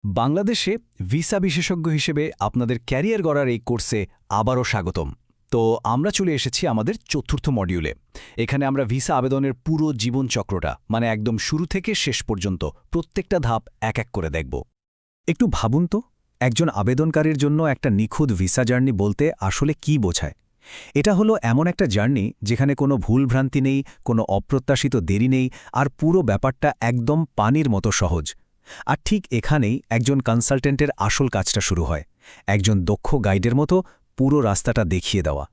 বাংলাদেশে ভিসা বিশেষজ্ঞ হিসেবে আপনাদের ক্যারিয়ার গড়ার এই কোর্সে আবারও স্বাগতম। তো আমরা চলে এসেছি আমাদের চতুর্থ মডিউলে। এখানে আমরা ভিসা আবেদনের পুরো জীবনচক্রটা মানে একদম শুরু থেকে শেষ পর্যন্ত প্রত্যেকটা ধাপ এক এক করে দেখব। একটু ভাবুন তো, একজন আবেদনকারীর জন্য একটা নিখুঁত ভিসা জার্নি বলতে আসলে কি বোঝায়? এটা হলো এমন একটা জার্নি যেখানে কোনো ভুলভ্রান্তি নেই, কোনো অপ্রত্যাশিত দেরি নেই, আর পুরো ব্যাপারটা একদম পানির মতো সহজ। আর ঠিক এখানেই একজন কনসালটেন্টের আসল কাজটা শুরু হয়, একজন দক্ষ গাইডের মতো পুরো রাস্তাটা দেখিয়ে দেওয়া।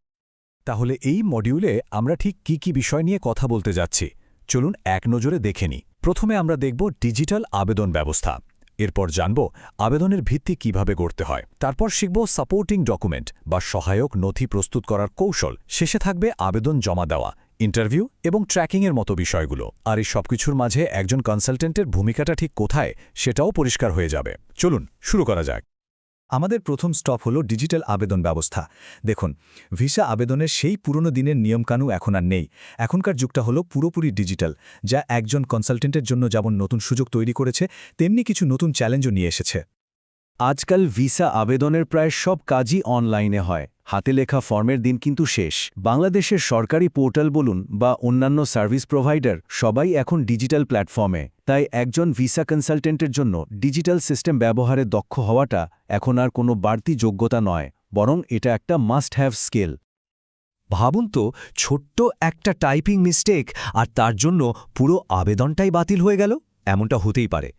তাহলে এই মডিউলে আমরা ঠিক কি কি বিষয় নিয়ে কথা বলতে যাচ্ছি চলুন এক নজরে দেখে নিই। প্রথমে আমরা দেখব ডিজিটাল আবেদন ব্যবস্থা। এরপর জানব আবেদনের ভিত্তি কিভাবে গড়তে হয়। তারপর শিখব সাপোর্টিং ডকুমেন্ট বা সহায়ক নথি প্রস্তুত করার কৌশল। শেষে থাকবে আবেদন জমা দেওয়া, ইন্টারভিউ এবং ট্র্যাকিংয়ের মতো বিষয়গুলো। আর এই সবকিছুর মাঝে একজন কনসালটেন্টের ভূমিকাটা ঠিক কোথায় সেটাও পরিষ্কার হয়ে যাবে। চলুন শুরু করা যাক। আমাদের প্রথম স্টপ হলো ডিজিটাল আবেদন ব্যবস্থা। দেখুন, ভিসা আবেদনের সেই পুরনো দিনের নিয়মকানুন এখন আর নেই। এখনকার যুগটা হলো পুরোপুরি ডিজিটাল, যা একজন কনসালটেন্টের জন্য যেমন নতুন সুযোগ তৈরি করেছে, তেমনি কিছু নতুন চ্যালেঞ্জও নিয়ে এসেছে। আজকাল ভিসা আবেদনের প্রায় সব কাজই অনলাইনে হয়। হাতে লেখা ফর্মের দিন কিন্তু শেষ। বাংলাদেশের সরকারি পোর্টাল বলুন বা অন্যান্য সার্ভিস প্রোভাইডার সবাই এখন ডিজিটাল প্ল্যাটফর্মে। তাই একজন ভিসা কনসালটেন্টের জন্য ডিজিটাল সিস্টেম ব্যবহারে দক্ষ হওয়াটা এখন আর কোনো বাড়তি যোগ্যতা নয়, বরং এটা একটা মাস্ট হ্যাভ স্কিল। ভাবুন তো, ছোট্ট একটা টাইপিং মিস্টেক আর তার জন্য পুরো আবেদনটাই বাতিল হয়ে গেল। এমনটা হতেই পারে।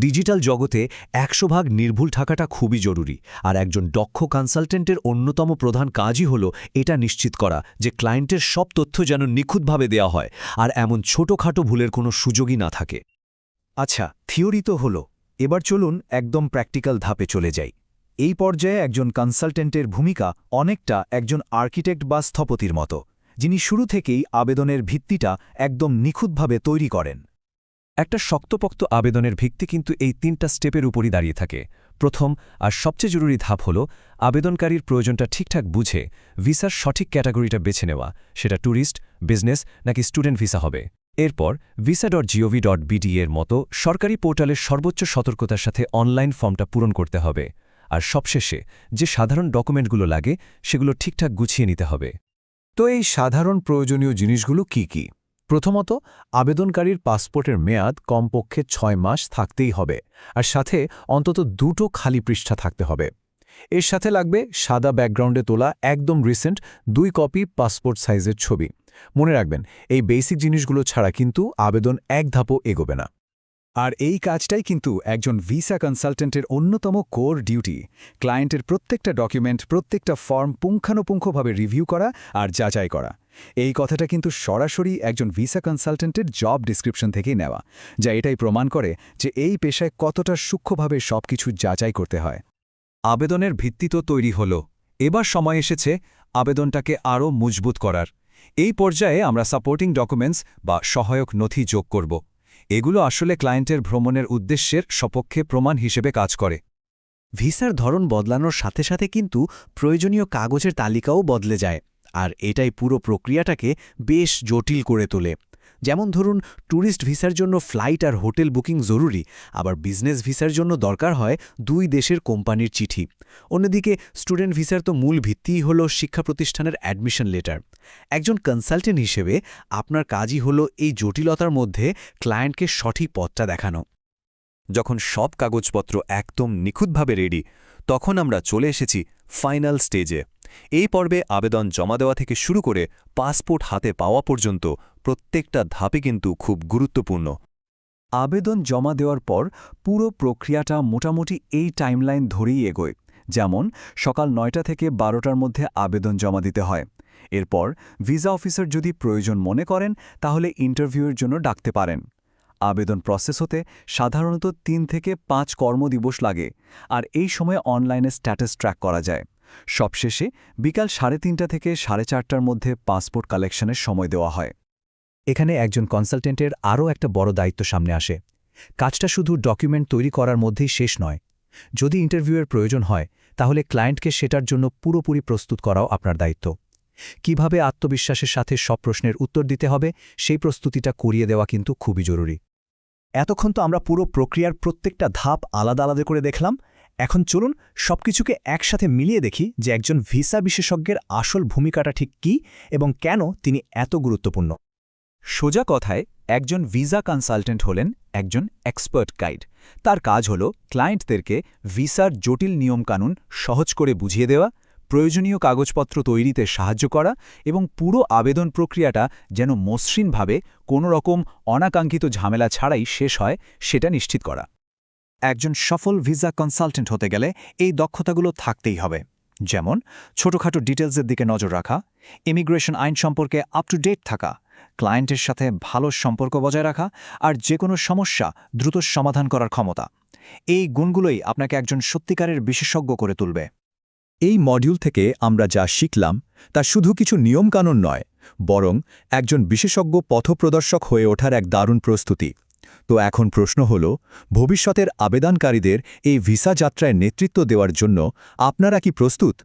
ডিজিটাল জগতে ১০০% নির্ভুল থাকাটা খুবই জরুরি, আর একজন দক্ষ কনসালটেন্টের অন্যতম প্রধান কাজই হল এটা নিশ্চিত করা যে ক্লায়েন্টের সব তথ্য যেন নিখুঁতভাবে দেওয়া হয় আর এমন ছোটখাটো ভুলের কোনো সুযোগই না থাকে। আচ্ছা, থিওরি তো হলো, এবার চলুন একদম প্র্যাকটিক্যাল ধাপে চলে যাই। এই পর্যায়ে একজন কনসালটেন্টের ভূমিকা অনেকটা একজন আর্কিটেক্ট বা স্থপতির মতো, যিনি শুরু থেকেই আবেদনের ভিত্তিটা একদম নিখুঁতভাবে তৈরি করেন। একটা শক্তপোক্ত আবেদনের ভিত্তি কিন্তু এই ৩টা স্টেপের উপরই দাঁড়িয়ে থাকে। প্রথম আর সবচেয়ে জরুরি ধাপ হল আবেদনকারীর প্রয়োজনটা ঠিকঠাক বুঝে ভিসার সঠিক ক্যাটাগরিটা বেছে নেওয়া, সেটা ট্যুরিস্ট, বিজনেস নাকি স্টুডেন্ট ভিসা হবে। এরপর visa.gov.bd এর মতো সরকারি পোর্টালের সর্বোচ্চ সতর্কতার সাথে অনলাইন ফর্মটা পূরণ করতে হবে। আর সবশেষে যে সাধারণ ডকুমেন্টগুলো লাগে সেগুলো ঠিকঠাক গুছিয়ে নিতে হবে। তো এই সাধারণ প্রয়োজনীয় জিনিসগুলো কি কি? প্রথমত, আবেদনকারীর পাসপোর্টের মেয়াদ কমপক্ষে ৬ মাস থাকতেই হবে, আর সাথে অন্তত ২টো খালি পৃষ্ঠা থাকতে হবে। এর সাথে লাগবে সাদা ব্যাকগ্রাউন্ডে তোলা একদম রিসেন্ট ২ কপি পাসপোর্ট সাইজের ছবি। মনে রাখবেন, এই বেসিক জিনিসগুলো ছাড়া কিন্তু আবেদন এক ধাপও এগোবে না। আর এই কাজটাই কিন্তু একজন ভিসা কনসালটেন্টের অন্যতম কোর ডিউটি। ক্লায়েন্টের প্রত্যেকটা ডকুমেন্ট, প্রত্যেকটা ফর্ম পুঙ্খানুপুঙ্খভাবে রিভিউ করা আর যাচাই করা। এই কথাটা কিন্তু সরাসরি একজন ভিসা কনসালটেন্টের জব ডিসক্রিপশন থেকেই নেওয়া, যা এটাই প্রমাণ করে যে এই পেশায় কতটা সূক্ষ্মভাবে সবকিছু যাচাই করতে হয়। আবেদনের ভিত্তি তো তৈরি হল, এবার সময় এসেছে আবেদনটাকে আরও মজবুত করার। এই পর্যায়ে আমরা সাপোর্টিং ডকুমেন্টস বা সহায়ক নথি যোগ করব। এগুলো আসলে ক্লায়েন্টের ভ্রমণের উদ্দেশ্যের সপক্ষে প্রমাণ হিসেবে কাজ করে। ভিসার ধরন বদলানোর সাথে সাথে কিন্তু প্রয়োজনীয় কাগজের তালিকাও বদলে যায়, আর এটাই পুরো প্রক্রিয়াটাকে বেশ জটিল করে তোলে। যেমন ধরুন, ট্যুরিস্ট ভিসার জন্য ফ্লাইট আর হোটেল বুকিং জরুরি, আবার বিজনেস ভিসার জন্য দরকার হয় ২ দেশের কোম্পানির চিঠি। অন্যদিকে স্টুডেন্ট ভিসার তো মূল ভিত্তিই হল শিক্ষা প্রতিষ্ঠানের অ্যাডমিশন লেটার। একজন কনসালটেন্ট হিসেবে আপনার কাজই হল এই জটিলতার মধ্যে ক্লায়েন্টকে সঠিক পথটা দেখানো। যখন সব কাগজপত্র একদম নিখুঁতভাবে রেডি, তখন আমরা চলে এসেছি ফাইনাল স্টেজে। এই পর্বে আবেদন জমা দেওয়া থেকে শুরু করে পাসপোর্ট হাতে পাওয়া পর্যন্ত প্রত্যেকটা ধাপে কিন্তু খুব গুরুত্বপূর্ণ। আবেদন জমা দেওয়ার পর পুরো প্রক্রিয়াটা মোটামুটি এই টাইমলাইন ধরেই এগোয়। যেমন সকাল ৯টা থেকে ১২টার মধ্যে আবেদন জমা দিতে হয়। এরপর ভিসা অফিসার যদি প্রয়োজন মনে করেন তাহলে ইন্টারভিউয়ের জন্য ডাকতে পারেন। আবেদন প্রসেস হতে সাধারণত ৩ থেকে ৫ কর্মদিবস লাগে, আর এই সময়ে অনলাইনে স্ট্যাটাস ট্র্যাক করা যায়। সবশেষে বিকাল ৩:৩০ থেকে ৪:৩০টার মধ্যে পাসপোর্ট কালেকশনের সময় দেওয়া হয়। এখানে একজন কনসালটেন্টের আরও একটা বড় দায়িত্ব সামনে আসে। কাজটা শুধু ডকুমেন্ট তৈরি করার মধ্যেই শেষ নয়। যদি ইন্টারভিউয়ের প্রয়োজন হয় তাহলে ক্লায়েন্টকে সেটার জন্য পুরোপুরি প্রস্তুত করাও আপনার দায়িত্ব। কিভাবে আত্মবিশ্বাসের সাথে সব প্রশ্নের উত্তর দিতে হবে সেই প্রস্তুতিটা করিয়ে দেওয়া কিন্তু খুবই জরুরি। এতক্ষণ তো আমরা পুরো প্রক্রিয়ার প্রত্যেকটা ধাপ আলাদা আলাদা করে দেখলাম। এখন চলুন সবকিছুকে একসাথে মিলিয়ে দেখি যে একজন ভিসা বিশেষজ্ঞের আসল ভূমিকাটা ঠিক কী এবং কেন তিনি এত গুরুত্বপূর্ণ। সোজা কথায় একজন ভিসা কনসালটেন্ট হলেন একজন এক্সপার্ট গাইড। তার কাজ হল ক্লায়েন্টদেরকে ভিসার জটিল নিয়মকানুন সহজ করে বুঝিয়ে দেওয়া, প্রয়োজনীয় কাগজপত্র তৈরিতে সাহায্য করা এবং পুরো আবেদন প্রক্রিয়াটা যেন মসৃণভাবে কোনো রকম অনাকাঙ্ক্ষিত ঝামেলা ছাড়াই শেষ হয় সেটা নিশ্চিত করা। একজন সফল ভিসা কনসালটেন্ট হতে গেলে এই দক্ষতাগুলো থাকতেই হবে, যেমন ছোটখাটো ডিটেলসের দিকে নজর রাখা, ইমিগ্রেশন আইন সম্পর্কে আপ টু ডেট থাকা, ক্লায়েন্টের সাথে ভালো সম্পর্ক বজায় রাখা আর যে কোনো সমস্যা দ্রুত সমাধান করার ক্ষমতা। এই গুণগুলোই আপনাকে একজন সত্যিকারের বিশেষজ্ঞ করে তুলবে। এই মডিউল থেকে আমরা যা শিখলাম তা শুধু কিছু নিয়মকানুন নয়, বরং একজন বিশেষজ্ঞ পথপ্রদর্শক হয়ে ওঠার এক দারুণ প্রস্তুতি। তো এখন প্রশ্ন হল, ভবিষ্যতের আবেদনকারীদের এই ভিসা যাত্রায় নেতৃত্ব দেওয়ার জন্য আপনারা কি প্রস্তুত?